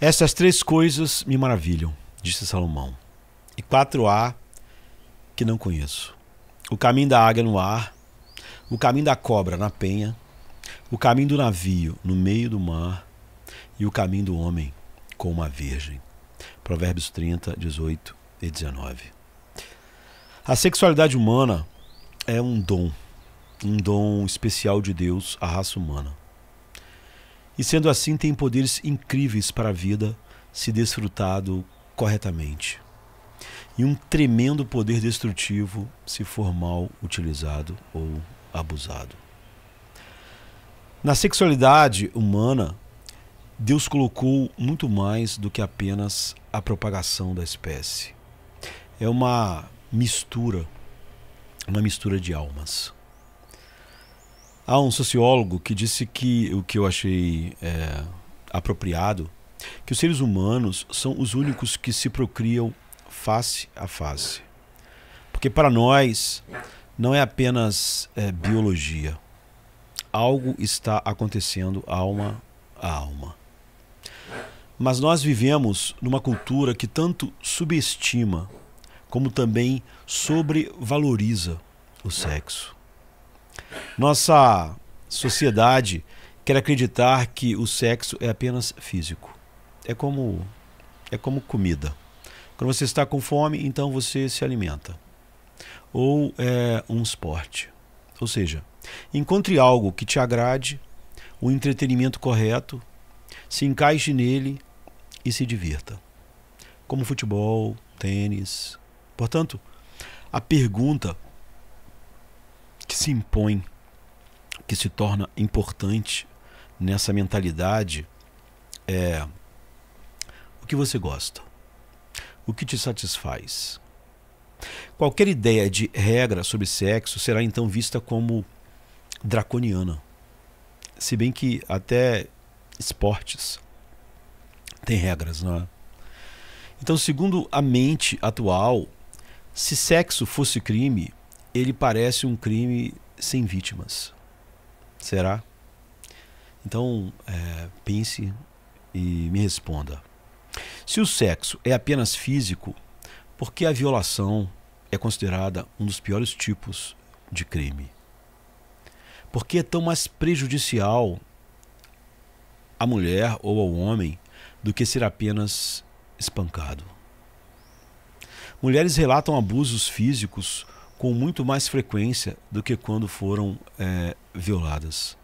Essas três coisas me maravilham, disse Salomão, e quatro há que não conheço: o caminho da águia no ar, o caminho da cobra na penha, o caminho do navio no meio do mar e o caminho do homem com uma virgem. Provérbios 30, 18 e 19. A sexualidade humana é um dom especial de Deus à raça humana. E sendo assim, tem poderes incríveis para a vida se desfrutado corretamente. E um tremendo poder destrutivo se for mal utilizado ou abusado. Na sexualidade humana, Deus colocou muito mais do que apenas a propagação da espécie. É uma mistura de almas. Há um sociólogo que disse que, o que eu achei apropriado, que os seres humanos são os únicos que se procriam face a face. Porque para nós não é apenas biologia. Algo está acontecendo alma a alma. Mas nós vivemos numa cultura que tanto subestima como também sobrevaloriza o sexo. Nossa sociedade quer acreditar que o sexo é apenas físico. É como comida. Quando você está com fome, então você se alimenta. Ou é um esporte. Ou seja, encontre algo que te agrade, o entretenimento correto, se encaixe nele e se divirta. Como futebol, tênis. Portanto, a pergunta que se impõe, que se torna importante nessa mentalidade é: o que você gosta? O que te satisfaz? Qualquer ideia de regra sobre sexo será então vista como draconiana. Se bem que até esportes têm regras, não é? Então, segundo a mente atual, se sexo fosse crime, ele parece um crime sem vítimas. Será? Então, pense e me responda. Se o sexo é apenas físico, por que a violação é considerada um dos piores tipos de crime? Por que é tão mais prejudicial à mulher ou ao homem do que ser apenas espancado? Mulheres relatam abusos físicos com muito mais frequência do que quando foram violadas.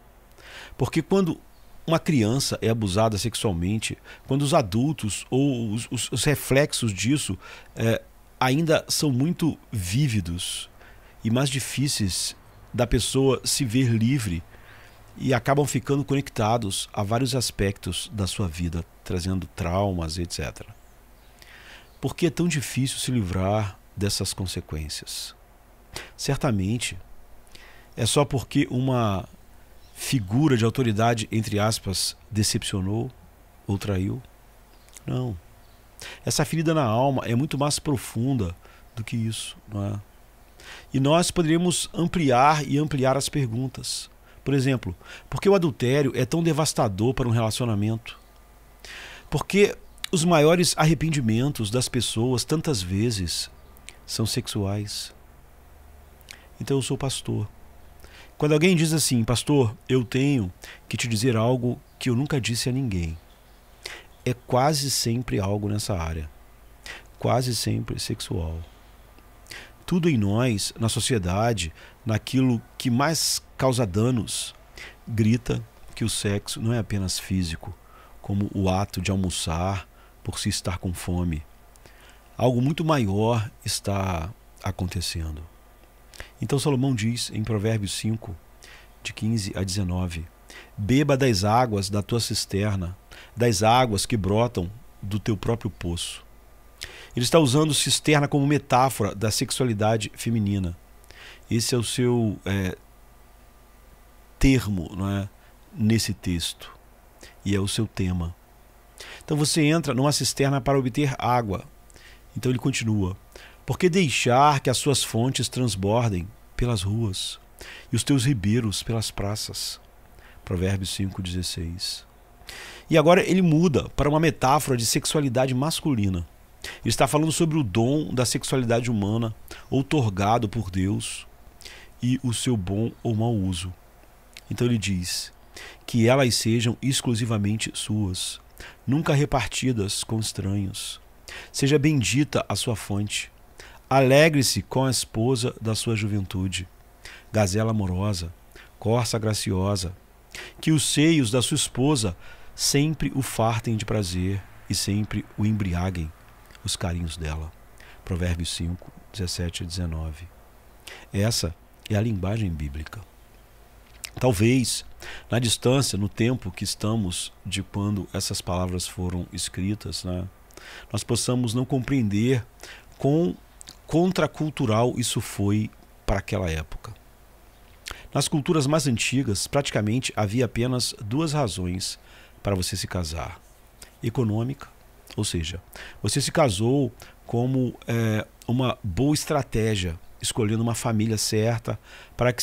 Porque quando uma criança é abusada sexualmente, quando os adultos ou os reflexos disso ainda são muito vívidos e mais difíceis da pessoa se ver livre, e acabam ficando conectados a vários aspectos da sua vida, trazendo traumas, etc. Por que é tão difícil se livrar dessas consequências? Certamente é só porque uma figura de autoridade, entre aspas, decepcionou ou traiu? Não. Essa ferida na alma é muito mais profunda do que isso, não é? E nós poderíamos ampliar as perguntas. Por exemplo, por que o adultério é tão devastador para um relacionamento? Por que os maiores arrependimentos das pessoas, tantas vezes, são sexuais? Então eu sou pastor. Quando alguém diz assim: pastor, eu tenho que te dizer algo que eu nunca disse a ninguém, é quase sempre algo nessa área. Quase sempre sexual. Tudo em nós, na sociedade, naquilo que mais causa danos, grita que o sexo não é apenas físico, como o ato de almoçar por se estar com fome. Algo muito maior está acontecendo. Então Salomão diz em Provérbios 5, de 15 a 19: beba das águas da tua cisterna, das águas que brotam do teu próprio poço. Ele está usando cisterna como metáfora da sexualidade feminina. Esse é o seu termo, não é, nesse texto. E é o seu tema. Então você entra numa cisterna para obter água. Então ele continua: por que deixar que as suas fontes transbordem pelas ruas e os teus ribeiros pelas praças? Provérbios 5,16. E agora ele muda para uma metáfora de sexualidade masculina. Ele está falando sobre o dom da sexualidade humana, outorgado por Deus, e o seu bom ou mau uso. Então ele diz que elas sejam exclusivamente suas, nunca repartidas com estranhos. Seja bendita a sua fonte. Alegre-se com a esposa da sua juventude, gazela amorosa, corça graciosa. Que os seios da sua esposa sempre o fartem de prazer e sempre o embriaguem os carinhos dela. Provérbios 5, 17 e 19. Essa é a linguagem bíblica. Talvez, na distância, no tempo que estamos de quando essas palavras foram escritas, né, nós possamos não compreender quão contracultural isso foi para aquela época. Nas culturas mais antigas, praticamente havia apenas duas razões para você se casar. Econômica, ou seja, você se casou como uma boa estratégia, escolhendo uma família certa para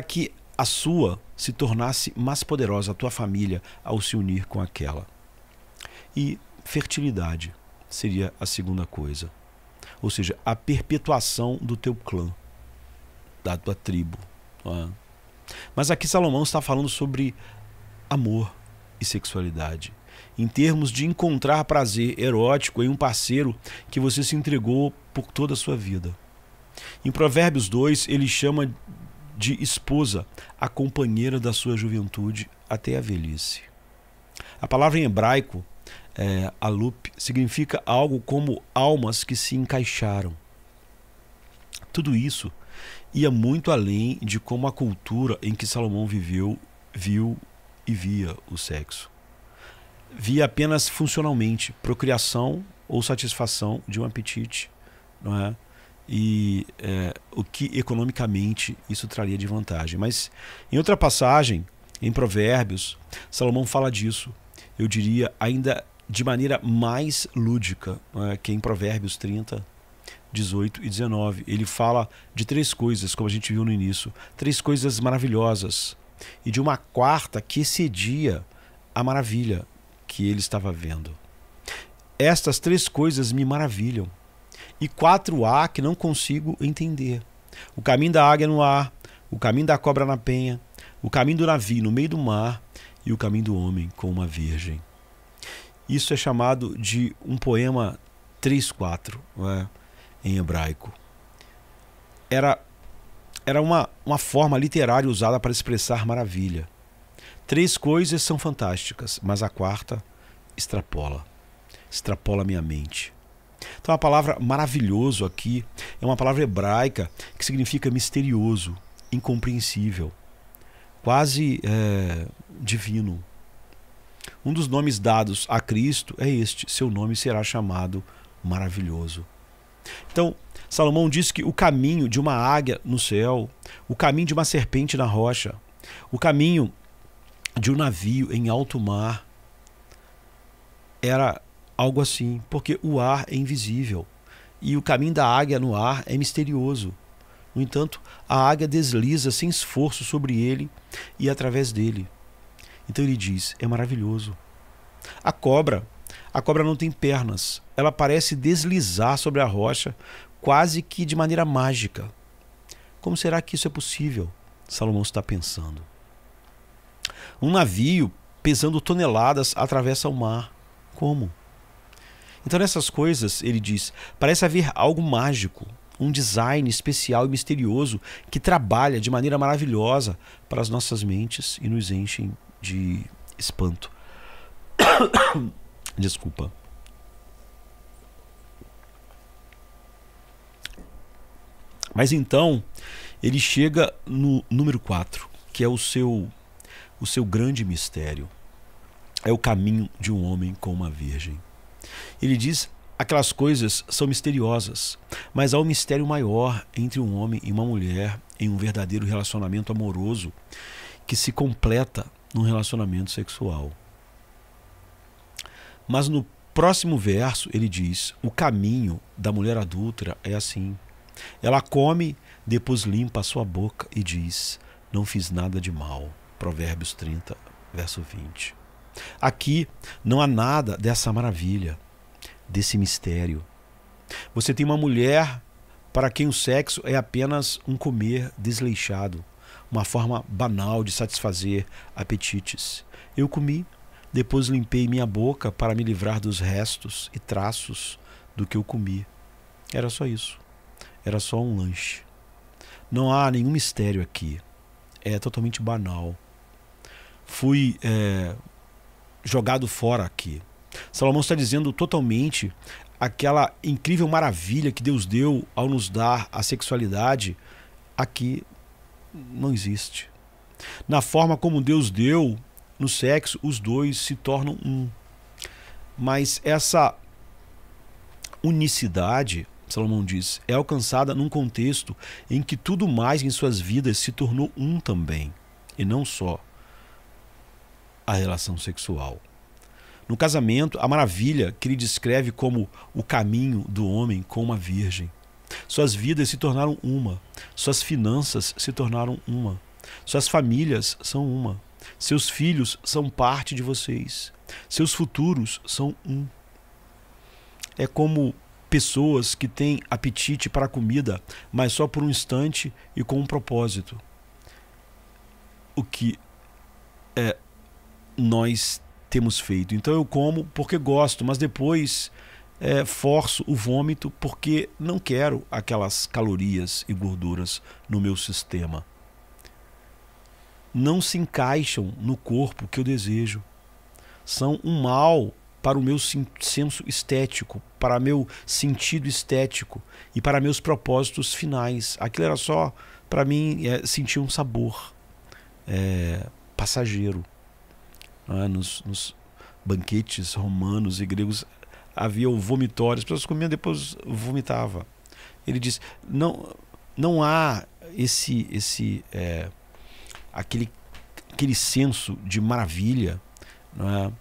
que a sua se tornasse mais poderosa, a tua família, ao se unir com aquela. E fertilidade seria a segunda coisa. Ou seja, a perpetuação do teu clã, da tua tribo. Não é? Mas aqui Salomão está falando sobre amor e sexualidade, em termos de encontrar prazer erótico em um parceiro que você se entregou por toda a sua vida. Em Provérbios 2, ele chama de esposa a companheira da sua juventude até a velhice. A palavra em hebraico, alup, significa algo como almas que se encaixaram. Tudo isso ia muito além de como a cultura em que Salomão viveu viu e via o sexo. Via apenas funcionalmente, procriação ou satisfação de um apetite, não é? E o que economicamente isso traria de vantagem. Mas em outra passagem, em Provérbios, Salomão fala disso, eu diria ainda de maneira mais lúdica, não é? Que é em Provérbios 30, 18 e 19. Ele fala de três coisas, como a gente viu no início, três coisas maravilhosas, e de uma quarta que excedia a maravilha que ele estava vendo. Estas três coisas me maravilham, e quatro há que não consigo entender: o caminho da águia no ar, o caminho da cobra na penha, o caminho do navio no meio do mar e o caminho do homem com uma virgem. Isso é chamado de um poema 3-4, não é? Em hebraico. Era uma forma literária usada para expressar maravilha. Três coisas são fantásticas, mas a quarta extrapola a minha mente. Então a palavra maravilhoso aqui é uma palavra hebraica que significa misterioso, incompreensível, quase divino. Um dos nomes dados a Cristo é este: seu nome será chamado maravilhoso. Então, Salomão diz que o caminho de uma águia no céu, o caminho de uma serpente na rocha, o caminho de um navio em alto mar, era algo assim, porque o ar é invisível e o caminho da águia no ar é misterioso. No entanto, a águia desliza sem esforço sobre ele e através dele. Então ele diz: é maravilhoso. A cobra não tem pernas, ela parece deslizar sobre a rocha quase que de maneira mágica. Como será que isso é possível? Salomão está pensando. Um navio pesando toneladas atravessa o mar. Como? Então nessas coisas, ele diz, parece haver algo mágico, um design especial e misterioso que trabalha de maneira maravilhosa para as nossas mentes e nos enchem de espanto. Desculpa. Mas então, ele chega no número 4, que é o seu grande mistério. É o caminho de um homem com uma virgem. Ele diz, aquelas coisas são misteriosas, mas há um mistério maior entre um homem e uma mulher em um verdadeiro relacionamento amoroso que se completa num relacionamento sexual. Mas no próximo verso ele diz, o caminho da mulher adúltera é assim. Ela come, depois limpa a sua boca e diz, não fiz nada de mal. Provérbios 30, verso 20. Aqui não há nada dessa maravilha, desse mistério. Você tem uma mulher para quem o sexo é apenas um comer desleixado, uma forma banal de satisfazer apetites. Eu comi, depois limpei minha boca para me livrar dos restos e traços do que eu comi. Era só isso. Era só um lanche. Não há nenhum mistério aqui. É totalmente banal. Fui jogado fora aqui. Salomão está dizendo totalmente aquela incrível maravilha que Deus deu ao nos dar a sexualidade, aqui não existe. Na forma como Deus deu no sexo, os dois se tornam um. Mas essa unicidade, Salomão diz, é alcançada num contexto em que tudo mais em suas vidas se tornou um também, e não só a relação sexual. No casamento, a maravilha que ele descreve como o caminho do homem com uma virgem. Suas vidas se tornaram uma. Suas finanças se tornaram uma. Suas famílias são uma. Seus filhos são parte de vocês. Seus futuros são um. É como pessoas que têm apetite para a comida, mas só por um instante e com um propósito. O que nós temos feito. Então eu como porque gosto, mas depois forço o vômito porque não quero aquelas calorias e gorduras no meu sistema. Não se encaixam no corpo que eu desejo. São um mal para o meu senso estético, para meu sentido estético e para meus propósitos finais. Aquilo era só, para mim, sentir um sabor passageiro. Nos banquetes romanos e gregos havia o vomitório, as pessoas comiam, depois vomitavam. Ele diz, não há aquele senso de maravilha, não é?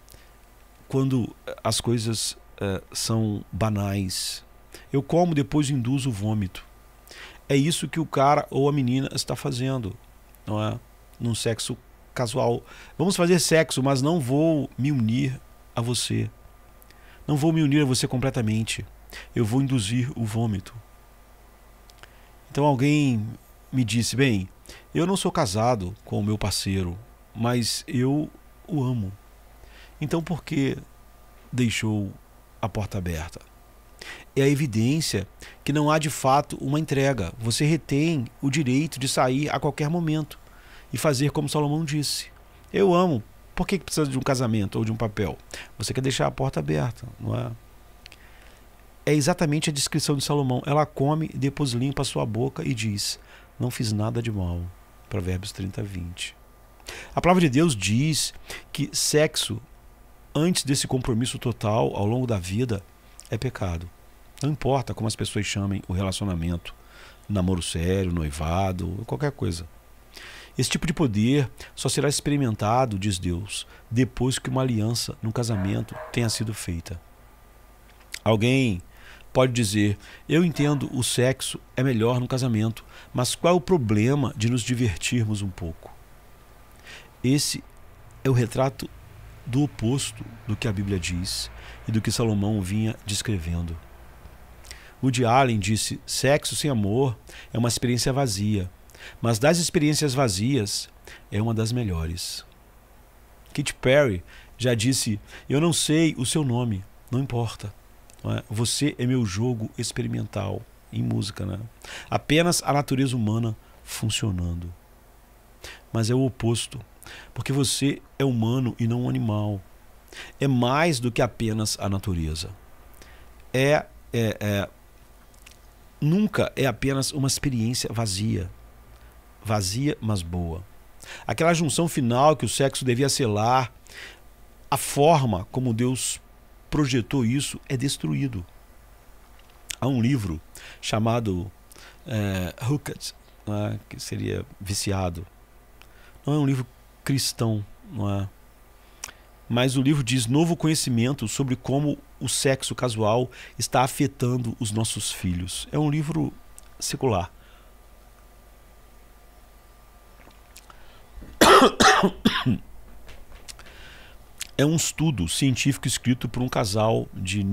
Quando as coisas são banais. Eu como, depois induzo o vômito. É isso que o cara ou a menina está fazendo, não é? Num sexo casual. Vamos fazer sexo, mas não vou me unir a você. Não vou me unir a você completamente. Eu vou induzir o vômito. Então alguém me disse, bem, eu não sou casado com o meu parceiro, mas eu o amo. Então por que deixou a porta aberta? É a evidência que não há de fato uma entrega. Você retém o direito de sair a qualquer momento e fazer como Salomão disse. Eu amo. Por que precisa de um casamento ou de um papel? Você quer deixar a porta aberta, não é? É exatamente a descrição de Salomão. Ela come, depois limpa a sua boca e diz, não fiz nada de mal. Provérbios 30:20. A palavra de Deus diz que sexo, antes desse compromisso total ao longo da vida, é pecado. Não importa como as pessoas chamem o relacionamento, namoro sério, noivado, qualquer coisa. Esse tipo de poder só será experimentado, diz Deus, depois que uma aliança no casamento tenha sido feita. Alguém pode dizer, eu entendo, o sexo é melhor no casamento, mas qual é o problema de nos divertirmos um pouco? Esse é o retrato do oposto do que a Bíblia diz e do que Salomão vinha descrevendo. Woody Allen disse, sexo sem amor é uma experiência vazia, mas das experiências vazias é uma das melhores. Katy Perry já disse, eu não sei o seu nome, não importa. Não é? Você é meu jogo experimental em música, né? Apenas a natureza humana funcionando. Mas é o oposto, porque você é humano e não um animal. É mais do que apenas a natureza. Nunca é apenas uma experiência vazia. Vazia, mas boa. Aquela junção final que o sexo devia selar, a forma como Deus projetou isso é destruído. Há um livro chamado Hooked, né, que seria viciado. Não é um livro cristão, não é? Mas o livro diz novo conhecimento sobre como o sexo casual está afetando os nossos filhos. É um livro secular. é um estudo científico escrito por um casal de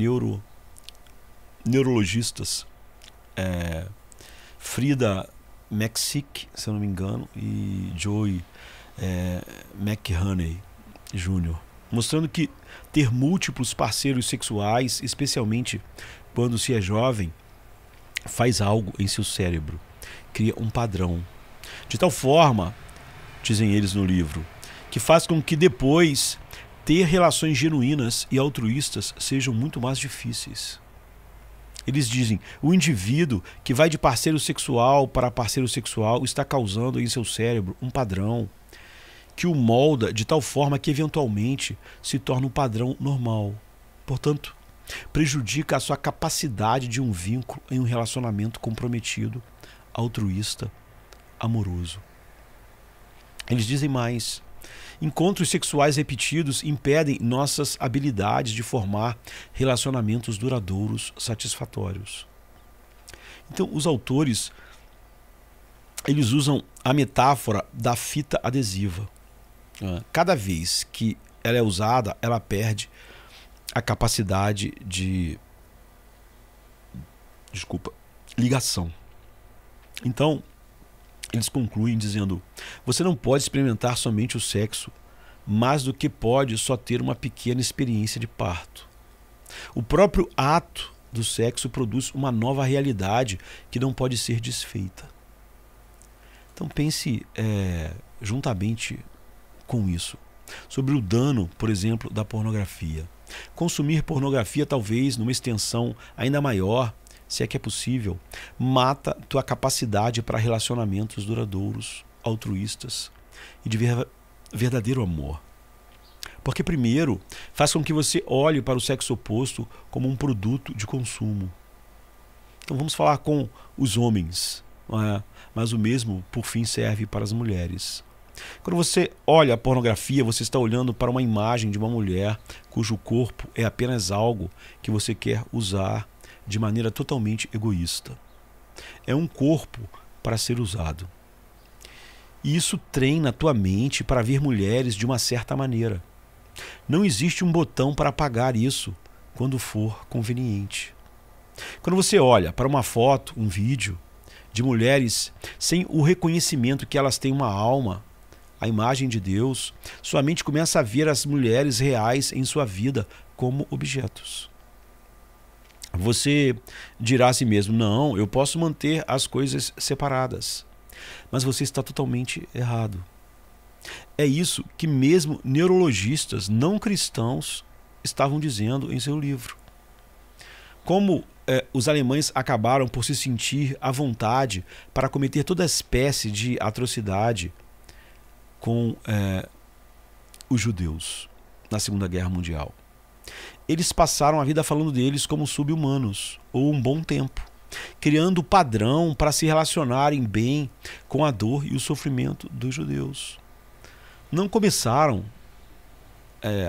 neurologistas, Frida Maxick, se eu não me engano, e Joey McHaney Jr., mostrando que ter múltiplos parceiros sexuais, especialmente quando se é jovem, faz algo em seu cérebro, cria um padrão, de tal forma, dizem eles no livro, que faz com que depois ter relações genuínas e altruístas sejam muito mais difíceis. Eles dizem, o indivíduo que vai de parceiro sexual para parceiro sexual está causando em seu cérebro um padrão que o molda de tal forma que eventualmente se torna um padrão normal. Portanto, prejudica a sua capacidade de um vínculo em um relacionamento comprometido, altruísta, amoroso. Eles dizem mais. Encontros sexuais repetidos impedem nossas habilidades de formar relacionamentos duradouros, satisfatórios. Então, os autores, eles usam a metáfora da fita adesiva. Cada vez que ela é usada, ela perde a capacidade de ligação. Então, eles concluem dizendo, você não pode experimentar somente o sexo, mais do que pode só ter uma pequena experiência de parto. O próprio ato do sexo produz uma nova realidade que não pode ser desfeita. Então pense juntamente com isso, sobre o dano, por exemplo, da pornografia. Consumir pornografia, talvez numa extensão ainda maior, se é que é possível, mata tua capacidade para relacionamentos duradouros, altruístas e de verdadeiro amor. Porque primeiro, faz com que você olhe para o sexo oposto como um produto de consumo. Então vamos falar com os homens, não é? Mas o mesmo, por fim, serve para as mulheres. Quando você olha a pornografia, você está olhando para uma imagem de uma mulher cujo corpo é apenas algo que você quer usar de maneira totalmente egoísta. É um corpo para ser usado. E isso treina a tua mente para ver mulheres de uma certa maneira. Não existe um botão para apagar isso quando for conveniente. Quando você olha para uma foto, um vídeo de mulheres sem o reconhecimento que elas têm uma alma, a imagem de Deus, sua mente começa a ver as mulheres reais em sua vida como objetos. Você dirá a si mesmo, não, eu posso manter as coisas separadas. Mas você está totalmente errado. É isso que mesmo neurologistas não cristãos estavam dizendo em seu livro. Como os alemães acabaram por se sentir à vontade para cometer toda espécie de atrocidade com os judeus na Segunda Guerra Mundial. Eles passaram a vida falando deles como sub-humanos, ou um bom tempo, criando padrão para se relacionarem bem com a dor e o sofrimento dos judeus. Não começaram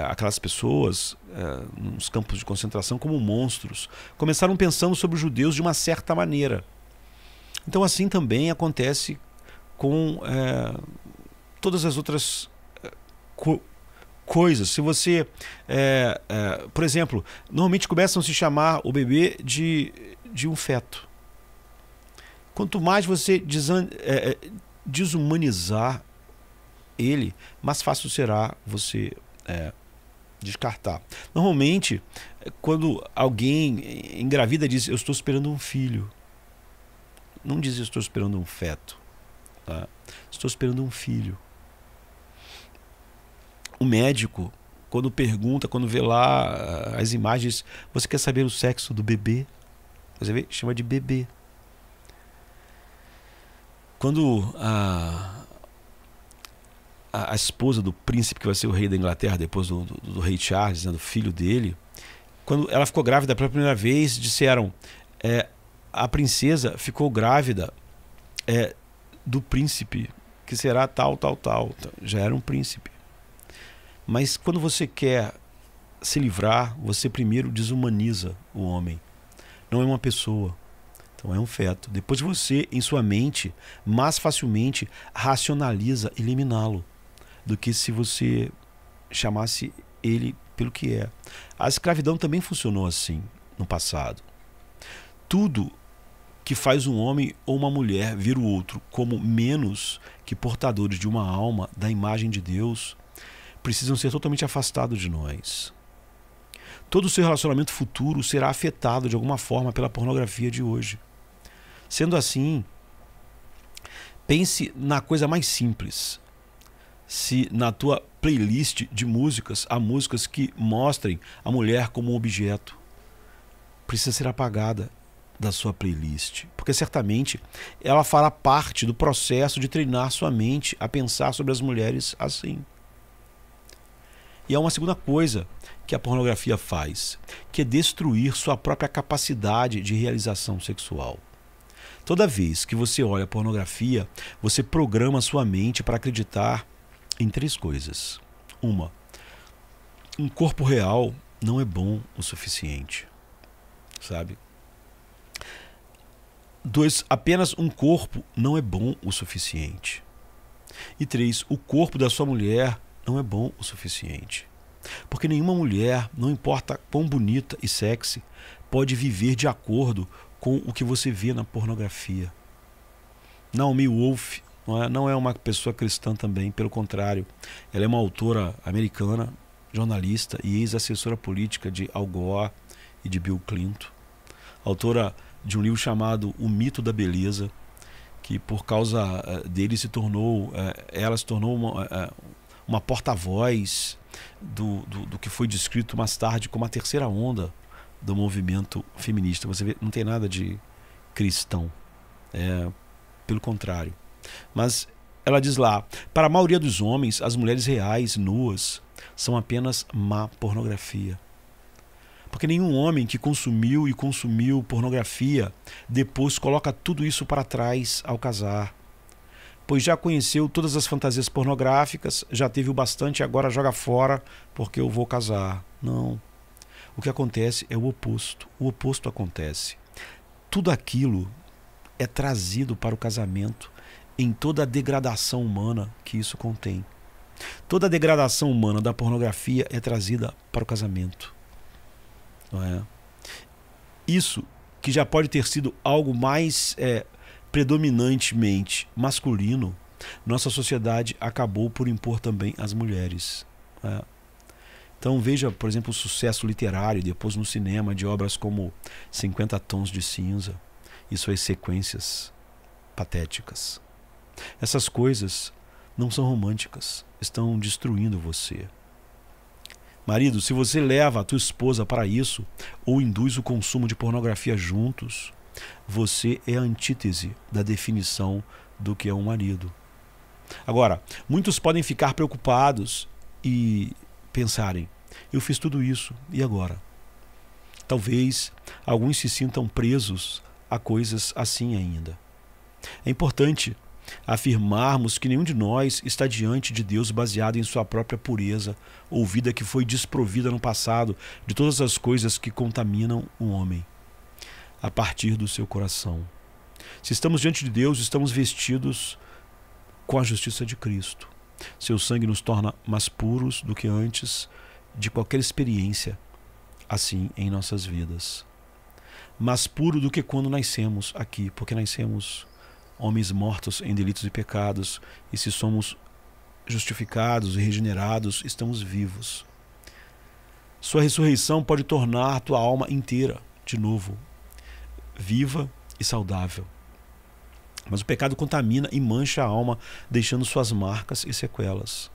aquelas pessoas nos campos de concentração como monstros. Começaram pensando sobre os judeus de uma certa maneira. Então assim também acontece com todas as outras coisas. Se você, por exemplo, normalmente começam a se chamar o bebê de um feto. Quanto mais você desumanizar ele, mais fácil será você descartar. Normalmente, quando alguém engravida, diz, eu estou esperando um filho. Não diz, eu estou esperando um feto. Tá? Estou esperando um filho. O médico, quando pergunta, quando vê lá as imagens, você quer saber o sexo do bebê? Você vê? Chama de bebê. Quando a esposa do príncipe, que vai ser o rei da Inglaterra, depois do rei Charles, né, do filho dele, quando ela ficou grávida pela primeira vez, disseram, a princesa ficou grávida do príncipe, que será tal, tal, tal. Já era um príncipe. Mas quando você quer se livrar, você primeiro desumaniza o homem. Não é uma pessoa. Então é um feto. Depois você, em sua mente, mais facilmente racionaliza eliminá-lo do que se você chamasse ele pelo que é. A escravidão também funcionou assim no passado. Tudo que faz um homem ou uma mulher ver o outro como menos que portadores de uma alma da imagem de Deus precisam ser totalmente afastados de nós. Todo o seu relacionamento futuro será afetado de alguma forma pela pornografia de hoje. Sendo assim, pense na coisa mais simples. Se na tua playlist de músicas há músicas que mostrem a mulher como um objeto, precisa ser apagada da sua playlist, porque certamente ela fará parte do processo de treinar sua mente a pensar sobre as mulheres assim. E há uma segunda coisa que a pornografia faz, que é destruir sua própria capacidade de realização sexual. Toda vez que você olha a pornografia, você programa sua mente para acreditar em três coisas. Uma, um corpo real não é bom o suficiente, sabe? Dois, apenas um corpo não é bom o suficiente. E três, o corpo da sua mulher não é bom o suficiente. Porque nenhuma mulher, não importa quão bonita e sexy, pode viver de acordo com o que você vê na pornografia. Naomi Wolf não é uma pessoa cristã também, pelo contrário. Ela é uma autora americana, jornalista e ex-assessora política de Al Gore e de Bill Clinton. Autora de um livro chamado O Mito da Beleza, que por causa dele ela se tornou uma porta-voz do que foi descrito mais tarde como a terceira onda do movimento feminista. Você vê, não tem nada de cristão, pelo contrário. Mas ela diz lá, para a maioria dos homens, as mulheres reais, nuas, são apenas má pornografia. Porque nenhum homem que consumiu pornografia depois coloca tudo isso para trás ao casar. Pois já conheceu todas as fantasias pornográficas, já teve o bastante e agora joga fora porque eu vou casar. Não. O que acontece é o oposto. O oposto acontece. Tudo aquilo é trazido para o casamento em toda a degradação humana que isso contém. Toda a degradação humana da pornografia é trazida para o casamento. Não é? Isso que já pode ter sido algo mais predominantemente masculino, nossa sociedade acabou por impor também às mulheres. Não é? Então veja, por exemplo, o sucesso literário, depois no cinema, de obras como 50 Tons de Cinza e suas sequências patéticas. Essas coisas não são românticas, estão destruindo você. Marido, se você leva a tua esposa para isso, ou induz o consumo de pornografia juntos, você é a antítese da definição do que é um marido. Agora, muitos podem ficar preocupados e pensarem, eu fiz tudo isso, e agora? Talvez alguns se sintam presos a coisas assim ainda. É importante afirmarmos que nenhum de nós está diante de Deus baseado em sua própria pureza ou vida que foi desprovida no passado de todas as coisas que contaminam o homem, a partir do seu coração. Se estamos diante de Deus, estamos vestidos com a justiça de Cristo. Seu sangue nos torna mais puros do que antes de qualquer experiência assim em nossas vidas. Mais puro do que quando nascemos aqui, porque nascemos homens mortos em delitos e pecados, e se somos justificados e regenerados, estamos vivos. Sua ressurreição pode tornar tua alma inteira, de novo, viva e saudável. Mas o pecado contamina e mancha a alma, deixando suas marcas e sequelas.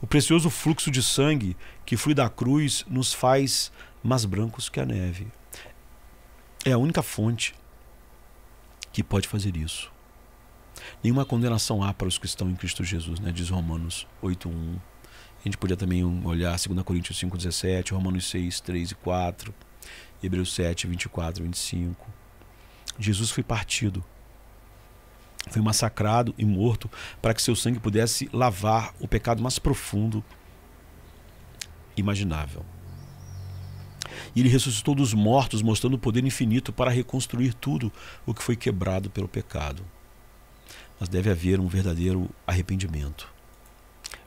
O precioso fluxo de sangue que flui da cruz nos faz mais brancos que a neve. É a única fonte que pode fazer isso. Nenhuma condenação há para os que estão em Cristo Jesus, né? Diz Romanos 8:1. A gente podia também olhar 2 Coríntios 5:17, Romanos 6:3 e 4, Hebreus 7:24 e 25. Jesus foi partido, foi massacrado e morto para que seu sangue pudesse lavar o pecado mais profundo imaginável. E ele ressuscitou dos mortos, mostrando o poder infinito para reconstruir tudo o que foi quebrado pelo pecado. Mas deve haver um verdadeiro arrependimento.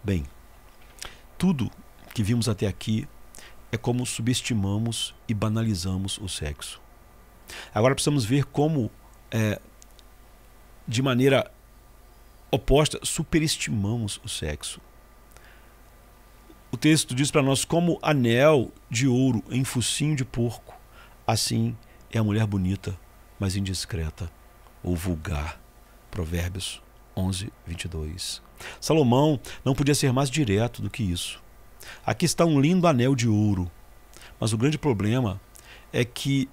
Bem, tudo que vimos até aqui é como subestimamos e banalizamos o sexo. Agora precisamos ver como, de maneira oposta, superestimamos o sexo. O texto diz para nós: como anel de ouro em focinho de porco, assim é a mulher bonita, mas indiscreta ou vulgar. Provérbios 11, 22. Salomão não podia ser mais direto do que isso. Aqui está um lindo anel de ouro, mas o grande problema é que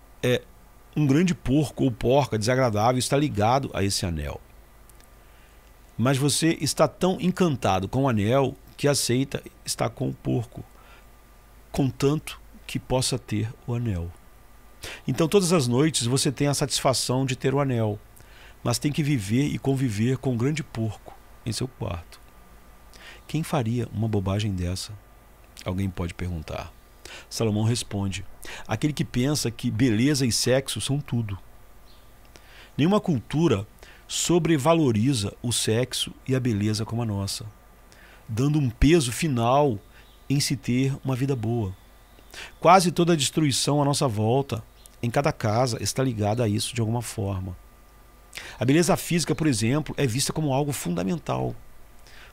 um grande porco ou porca desagradável está ligado a esse anel. Mas você está tão encantado com o anel que aceita estar com o porco, contanto que possa ter o anel. Então todas as noites você tem a satisfação de ter o anel, mas tem que viver e conviver com um grande porco em seu quarto. Quem faria uma bobagem dessa? Alguém pode perguntar. Salomão responde: aquele que pensa que beleza e sexo são tudo. Nenhuma cultura sobrevaloriza o sexo e a beleza como a nossa, dando um peso final em se ter uma vida boa. Quase toda a destruição à nossa volta, em cada casa, está ligada a isso de alguma forma. A beleza física, por exemplo, é vista como algo fundamental,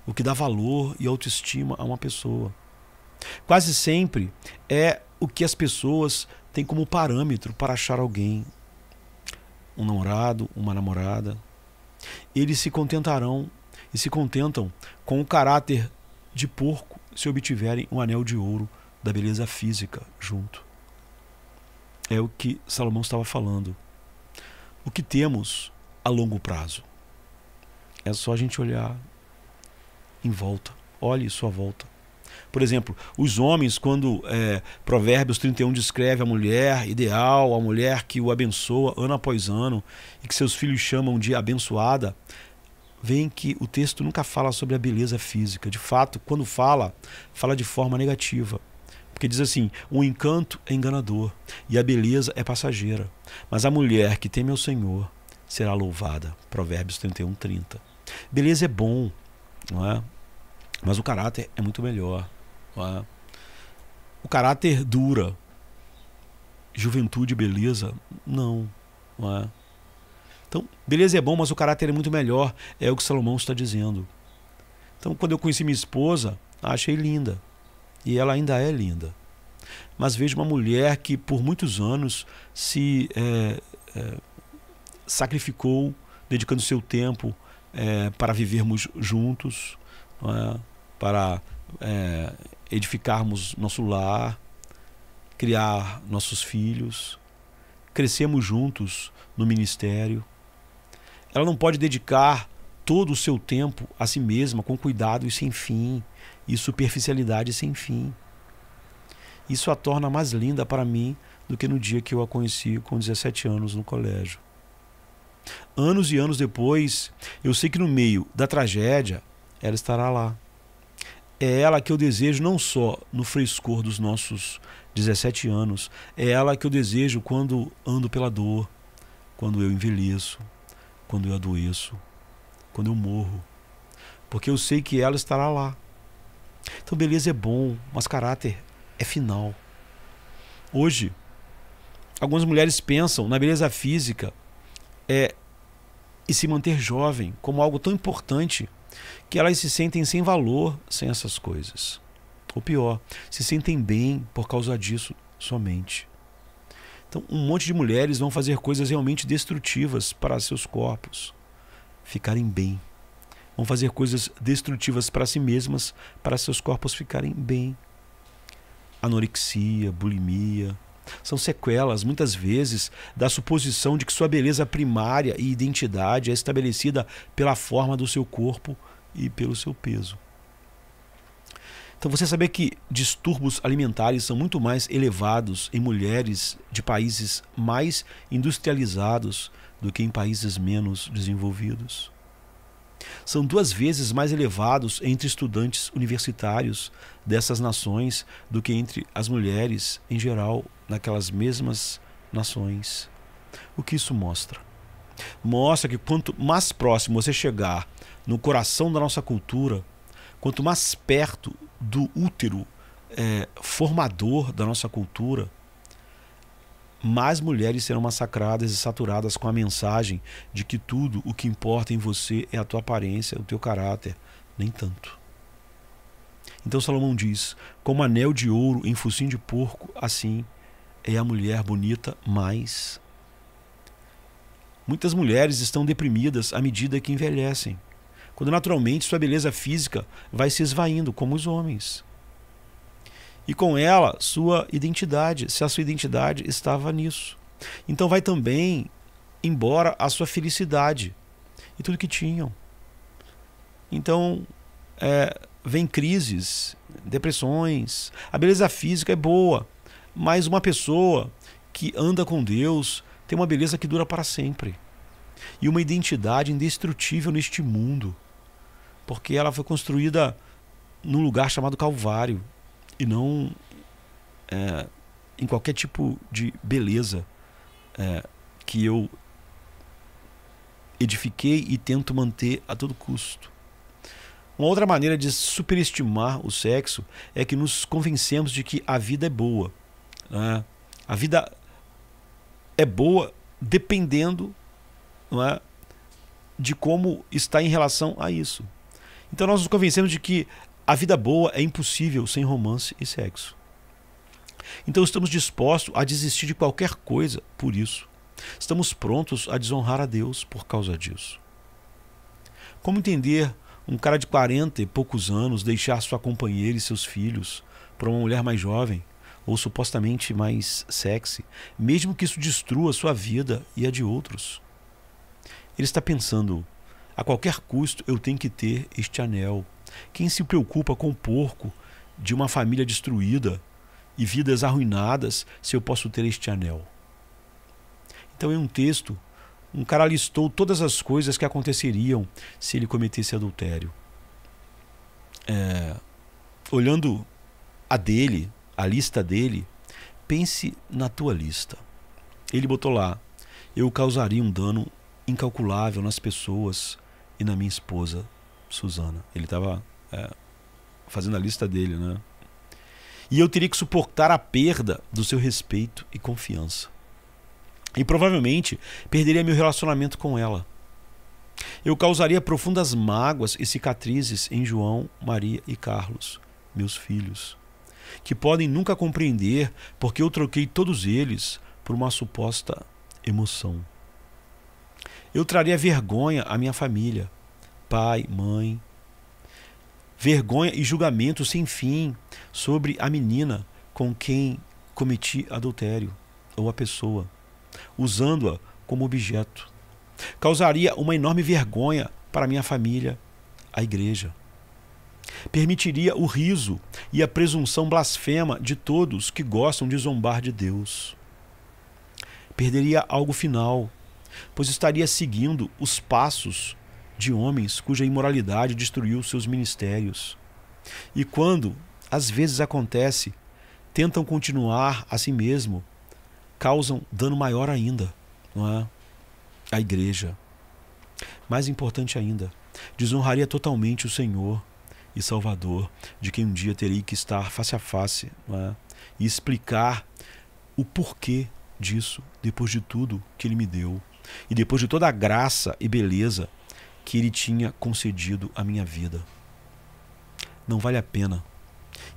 o que dá valor e autoestima a uma pessoa. Quase sempre é o que as pessoas têm como parâmetro para achar alguém, um namorado, uma namorada. Eles se contentarão e se contentam com o caráter de porco se obtiverem um anel de ouro da beleza física junto. É o que Salomão estava falando. O que temos a longo prazo? É só a gente olhar em volta. Olhe sua volta. Por exemplo, os homens, quando Provérbios 31 descreve a mulher ideal, a mulher que o abençoa ano após ano e que seus filhos chamam de abençoada, veem que o texto nunca fala sobre a beleza física. De fato, quando fala de forma negativa. Porque diz assim: o encanto é enganador e a beleza é passageira, mas a mulher que teme ao Senhor será louvada. Provérbios 31, 30. Beleza é bom, não é? Mas o caráter é muito melhor. Não é? O caráter dura. Juventude e beleza, não é? Então, beleza é bom, mas o caráter é muito melhor. É o que Salomão está dizendo. Então, quando eu conheci minha esposa, achei linda. E ela ainda é linda. Mas vejo uma mulher que por muitos anos se sacrificou, dedicando seu tempo para vivermos juntos, não é? Para edificarmos nosso lar, criar nossos filhos, crescemos juntos no ministério. Ela não pode dedicar todo o seu tempo a si mesma com cuidado e sem fim, e superficialidade sem fim. Isso a torna mais linda para mim do que no dia que eu a conheci com 17 anos no colégio. Anos e anos depois, eu sei que no meio da tragédia, ela estará lá. É ela que eu desejo não só no frescor dos nossos 17 anos, é ela que eu desejo quando ando pela dor, quando eu envelheço, quando eu adoeço, quando eu morro. Porque eu sei que ela estará lá. Então beleza é bom, mas caráter é final. Hoje, algumas mulheres pensam na beleza física e se manter jovem como algo tão importante que elas se sentem sem valor sem essas coisas. Ou pior, se sentem bem por causa disso somente. Então, um monte de mulheres vão fazer coisas realmente destrutivas para seus corpos ficarem bem. Vão fazer coisas destrutivas para si mesmas, para seus corpos ficarem bem. Anorexia, bulimia, são sequelas, muitas vezes, da suposição de que sua beleza primária e identidade é estabelecida pela forma do seu corpo e pelo seu peso. Então você saber que distúrbios alimentares são muito mais elevados em mulheres de países mais industrializados do que em países menos desenvolvidos. São 2 vezes mais elevados entre estudantes universitários dessas nações do que entre as mulheres em geral naquelas mesmas nações. O que isso mostra? Mostra que quanto mais próximo você chegar no coração da nossa cultura, quanto mais perto do útero formador da nossa cultura, mais mulheres serão massacradas e saturadas com a mensagem de que tudo o que importa em você é a tua aparência, o teu caráter. Nem tanto. Então Salomão diz: como anel de ouro em focinho de porco, assim é a mulher bonita mais. Muitas mulheres estão deprimidas à medida que envelhecem, quando naturalmente sua beleza física vai se esvaindo, como os homens. E com ela, sua identidade, se a sua identidade estava nisso. Então vai também embora a sua felicidade e tudo que tinham. Então, vem crises, depressões. A beleza física é boa, mas uma pessoa que anda com Deus tem uma beleza que dura para sempre. E uma identidade indestrutível neste mundo, porque ela foi construída num lugar chamado Calvário, e não em qualquer tipo de beleza que eu edifiquei e tento manter a todo custo. Uma outra maneira de superestimar o sexo é que nos convencemos de que a vida é boa. Né? A vida é boa dependendo, não é, de como está em relação a isso. Então nós nos convencemos de que a vida boa é impossível sem romance e sexo. Então estamos dispostos a desistir de qualquer coisa por isso. Estamos prontos a desonrar a Deus por causa disso. Como entender um cara de 40 e poucos anos deixar sua companheira e seus filhos para uma mulher mais jovem ou supostamente mais sexy, mesmo que isso destrua sua vida e a de outros? Ele está pensando: a qualquer custo eu tenho que ter este anel. Quem se preocupa com o porco de uma família destruída e vidas arruinadas se eu posso ter este anel? Então, em um texto, um cara listou todas as coisas que aconteceriam se ele cometesse adultério. Olhando a lista dele, pense na tua lista. Ele botou lá: eu causaria um dano incalculável nas pessoas e na minha esposa, Susana. Ele estava fazendo a lista dele, né? E eu teria que suportar a perda do seu respeito e confiança. E provavelmente perderia meu relacionamento com ela. Eu causaria profundas mágoas e cicatrizes em João, Maria e Carlos, meus filhos, que podem nunca compreender porque eu troquei todos eles por uma suposta emoção. Eu traria vergonha à minha família, pai, mãe, vergonha e julgamento sem fim sobre a menina com quem cometi adultério, ou a pessoa, usando-a como objeto. Causaria uma enorme vergonha para minha família, a igreja. Permitiria o riso e a presunção blasfema de todos que gostam de zombar de Deus. Perderia algo final, pois estaria seguindo os passos de homens cuja imoralidade destruiu seus ministérios. E quando, às vezes acontece, tentam continuar a si mesmo, causam dano maior ainda, não é? A igreja. Mais importante ainda, desonraria totalmente o Senhor e Salvador, de quem um dia terei que estar face a face, não é? E explicar o porquê disso, depois de tudo que Ele me deu e depois de toda a graça e beleza que Ele tinha concedido à minha vida. Não vale a pena.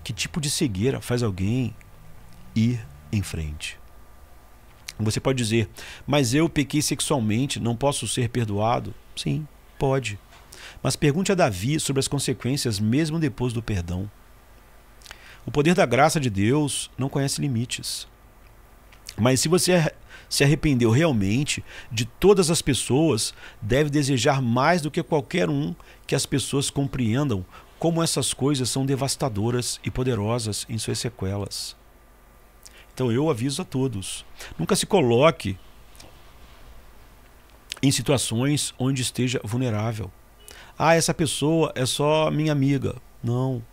Que tipo de cegueira faz alguém ir em frente? Você pode dizer: mas eu pequei sexualmente, não posso ser perdoado? Sim, pode. Mas pergunte a Davi sobre as consequências mesmo depois do perdão. O poder da graça de Deus não conhece limites. Mas se você se arrependeu realmente de todas as pessoas, deve desejar mais do que qualquer um que as pessoas compreendam como essas coisas são devastadoras e poderosas em suas sequelas. Então eu aviso a todos: nunca se coloque em situações onde esteja vulnerável. Ah, essa pessoa é só minha amiga. Não.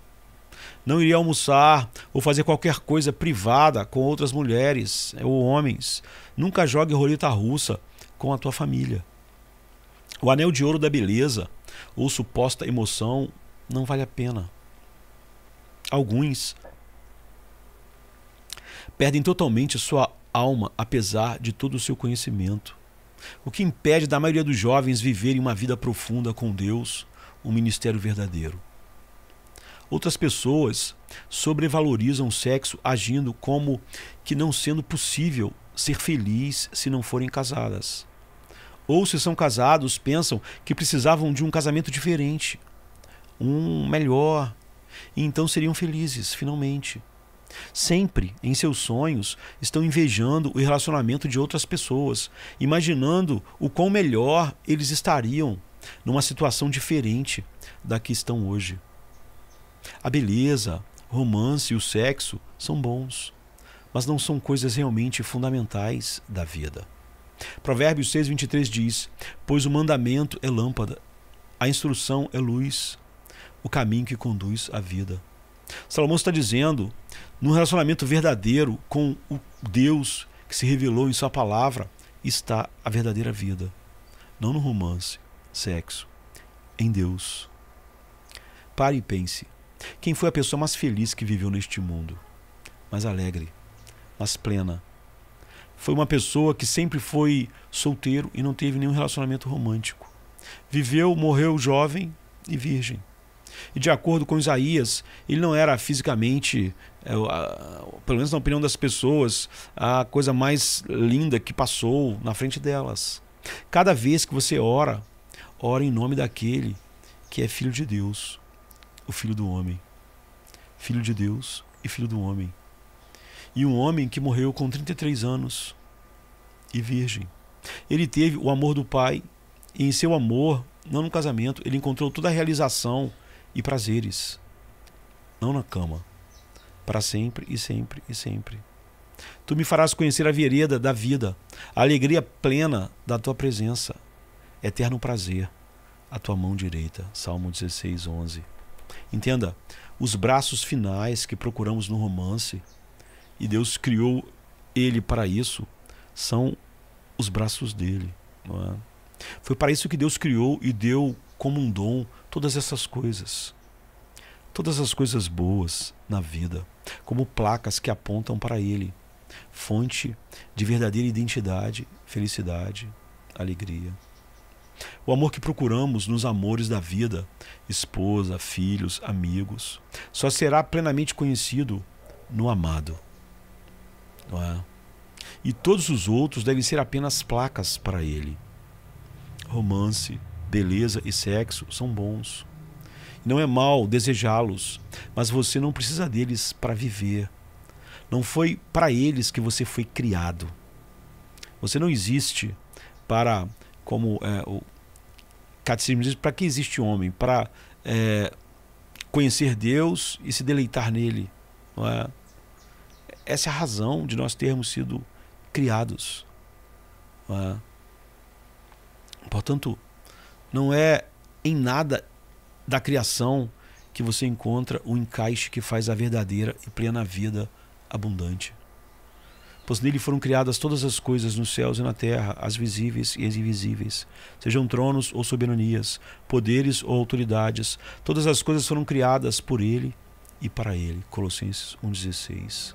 Não iria almoçar ou fazer qualquer coisa privada com outras mulheres ou homens. Nunca jogue roleta russa com a tua família. O anel de ouro da beleza ou suposta emoção não vale a pena. Alguns perdem totalmente sua alma apesar de todo o seu conhecimento. O que impede da maioria dos jovens viverem uma vida profunda com Deus, um ministério verdadeiro. Outras pessoas sobrevalorizam o sexo agindo como que não sendo possível ser feliz se não forem casadas. Ou se são casados, pensam que precisavam de um casamento diferente, um melhor, e então seriam felizes, finalmente. Sempre, em seus sonhos, estão invejando o relacionamento de outras pessoas, imaginando o quão melhor eles estariam numa situação diferente da que estão hoje. A beleza, o romance e o sexo são bons, mas não são coisas realmente fundamentais da vida. Provérbios 6:23 diz: pois o mandamento é lâmpada, a instrução é luz, o caminho que conduz à vida. Salomão está dizendo, no relacionamento verdadeiro com o Deus que se revelou em sua palavra, está a verdadeira vida. Não no romance, sexo, em Deus. Pare e pense. Quem foi a pessoa mais feliz que viveu neste mundo? Mais alegre, mais plena. Foi uma pessoa que sempre foi solteiro e não teve nenhum relacionamento romântico. Viveu, morreu jovem e virgem. E de acordo com Isaías, ele não era fisicamente, pelo menos na opinião das pessoas, a coisa mais linda que passou na frente delas. Cada vez que você ora, ora em nome daquele que é filho de Deus, o filho do homem. Filho de Deus e filho do homem. E um homem que morreu com 33 anos e virgem. Ele teve o amor do Pai e em seu amor, não no casamento, ele encontrou toda a realização e prazeres. Não na cama. Para sempre e sempre e sempre. Tu me farás conhecer a vereda da vida, a alegria plena da tua presença. Eterno prazer, a tua mão direita. Salmo 16:11. Entenda, os braços finais que procuramos no romance, e Deus criou ele para isso, são os braços dele. Não é? Foi para isso que Deus criou e deu como um dom todas essas coisas. Todas as coisas boas na vida, como placas que apontam para ele. Fonte de verdadeira identidade, felicidade, alegria. O amor que procuramos nos amores da vida, esposa, filhos, amigos, só será plenamente conhecido no amado. Não é? E todos os outros devem ser apenas placas para ele. Romance, beleza e sexo são bons. Não é mal desejá-los, mas você não precisa deles para viver. Não foi para eles que você foi criado. Você não existe para, como o catecismo diz, para que existe homem? Para conhecer Deus e se deleitar nele. Não é? Essa é a razão de nós termos sido criados. Não é? Portanto, não é em nada da criação que você encontra o encaixe que faz a verdadeira e plena vida abundante. Pois nele foram criadas todas as coisas nos céus e na terra, as visíveis e as invisíveis, sejam tronos ou soberanias, poderes ou autoridades, todas as coisas foram criadas por ele e para ele. Colossenses 1,16.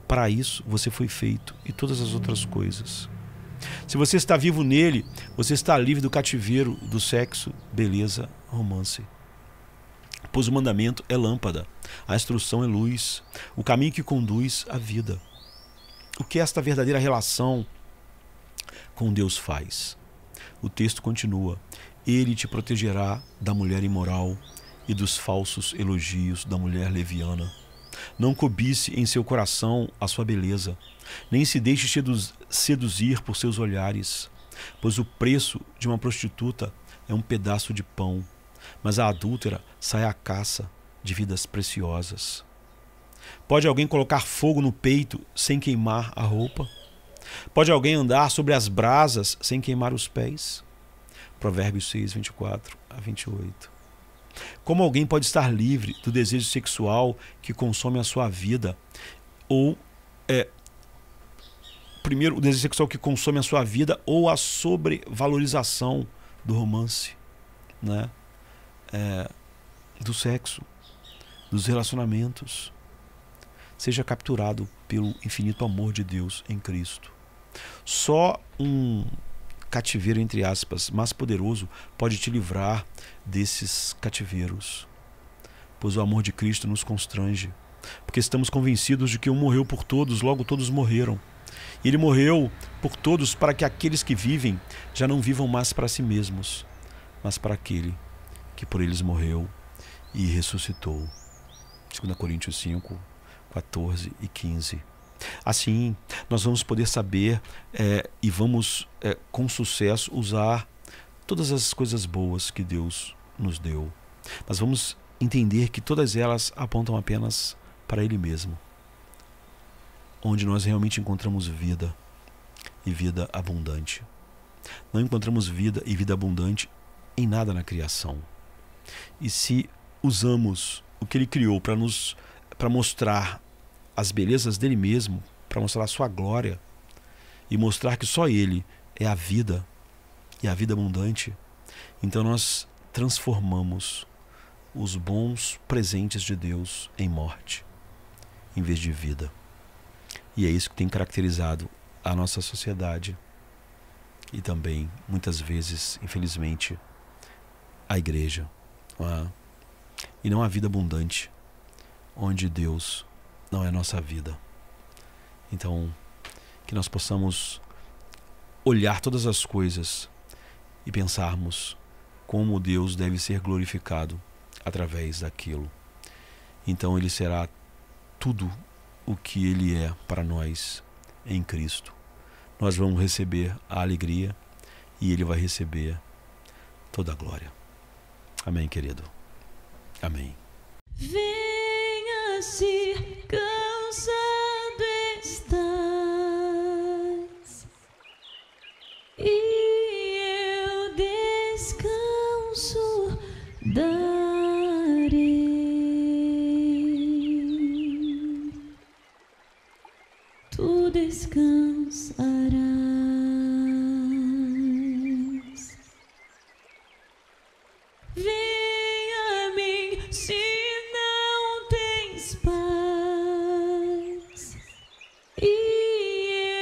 Para isso você foi feito e todas as outras coisas. Se você está vivo nele, você está livre do cativeiro do sexo, beleza, romance. Pois o mandamento é lâmpada, a instrução é luz, o caminho que conduz à vida. O que esta verdadeira relação com Deus faz? O texto continua: ele te protegerá da mulher imoral e dos falsos elogios da mulher leviana. Não cobice em seu coração a sua beleza, nem se deixe seduzir por seus olhares, pois o preço de uma prostituta é um pedaço de pão, mas a adúltera sai à caça de vidas preciosas. Pode alguém colocar fogo no peito sem queimar a roupa? Pode alguém andar sobre as brasas sem queimar os pés? Provérbios 6:24-28. Como alguém pode estar livre do desejo sexual que consome a sua vida? Ou, primeiro, o desejo sexual que consome a sua vida ou a sobrevalorização do romance, né? Do sexo, dos relacionamentos. seja capturado pelo infinito amor de Deus em Cristo. Só um cativeiro, entre aspas, mais poderoso pode te livrar desses cativeiros, pois o amor de Cristo nos constrange, porque estamos convencidos de que um morreu por todos, logo todos morreram. E ele morreu por todos para que aqueles que vivem já não vivam mais para si mesmos, mas para aquele que por eles morreu e ressuscitou. 2 Coríntios 5, 14 e 15. Assim, nós vamos poder saber e vamos, com sucesso, usar todas as coisas boas que Deus nos deu. Mas vamos entender que todas elas apontam apenas para Ele mesmo, onde nós realmente encontramos vida e vida abundante. Não encontramos vida e vida abundante em nada na criação. E se usamos o que Ele criou para mostrar as belezas dele mesmo, para mostrar a sua glória e mostrar que só Ele é a vida e a vida abundante, então nós transformamos os bons presentes de Deus em morte, em vez de vida. E é isso que tem caracterizado a nossa sociedade e também, muitas vezes, infelizmente, a igreja. E não a vida abundante, onde Deus não é a nossa vida. Então, que nós possamos olhar todas as coisas e pensarmos como Deus deve ser glorificado através daquilo. Então Ele será tudo o que Ele é para nós em Cristo. Nós vamos receber a alegria e Ele vai receber toda a glória. Amém, querido? Amém. Venha se cansado estás, e eu descanso darei. Tu descansarás. Venha a mim se não tens paz, e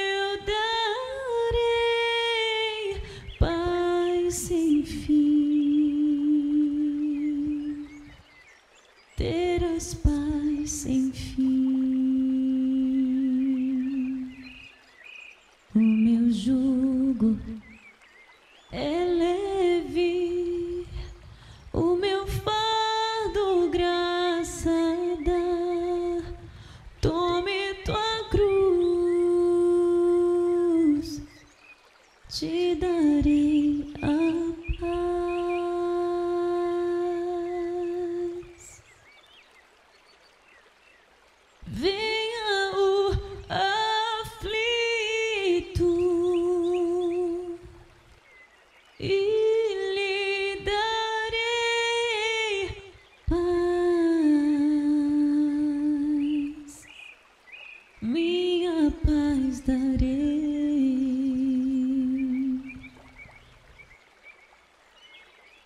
eu darei paz sem fim. Terás paz sem fim. O meu jugo é leve, o meu fardo graça dá. Tome tua cruz, te darei a paz. Venha o aflito e lhe darei paz, minha paz darei.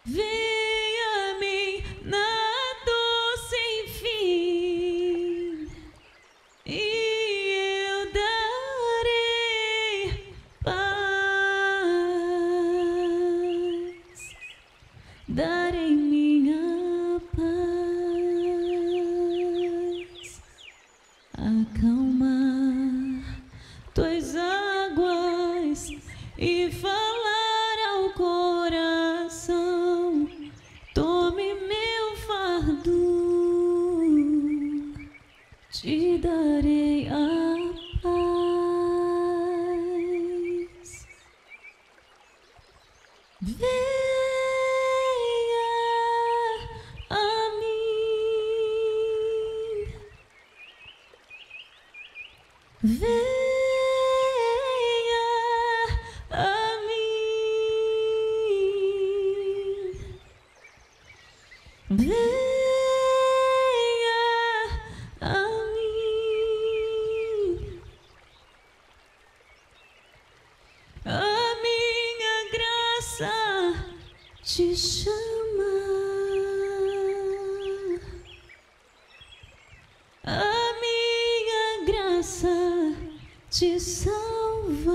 Venha a mim na dor sem fim, e eu darei paz, darei minha paz. Acalmar tuas águas e falar ao coração. Tome meu fardo, te darei a paz. Venha a mim, venha a mim, venha a mim. A minha graça te chama, a minha salvar.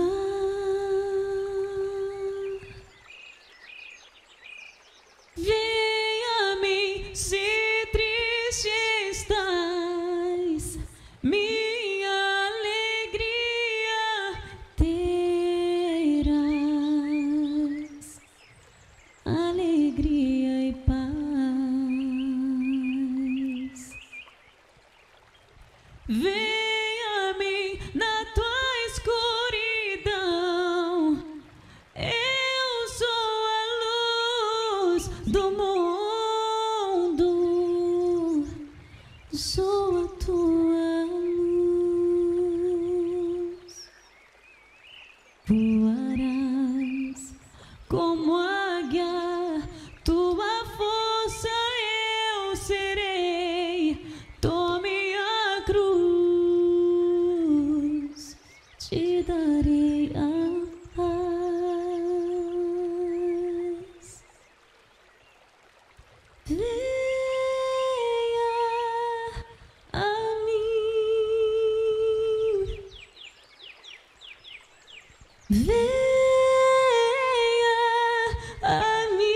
Venha a mim se triste estás, minha alegria terás, alegria e paz. Venha a mim na tua escuridão, eu sou a luz do mundo, sou a tua luz. Voarás como águia, tua força eu serei. Tome a cruz, te darei a paz. Venha a mim, venha a mim,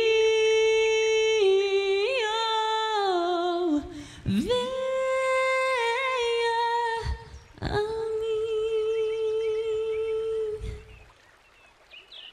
oh, venha.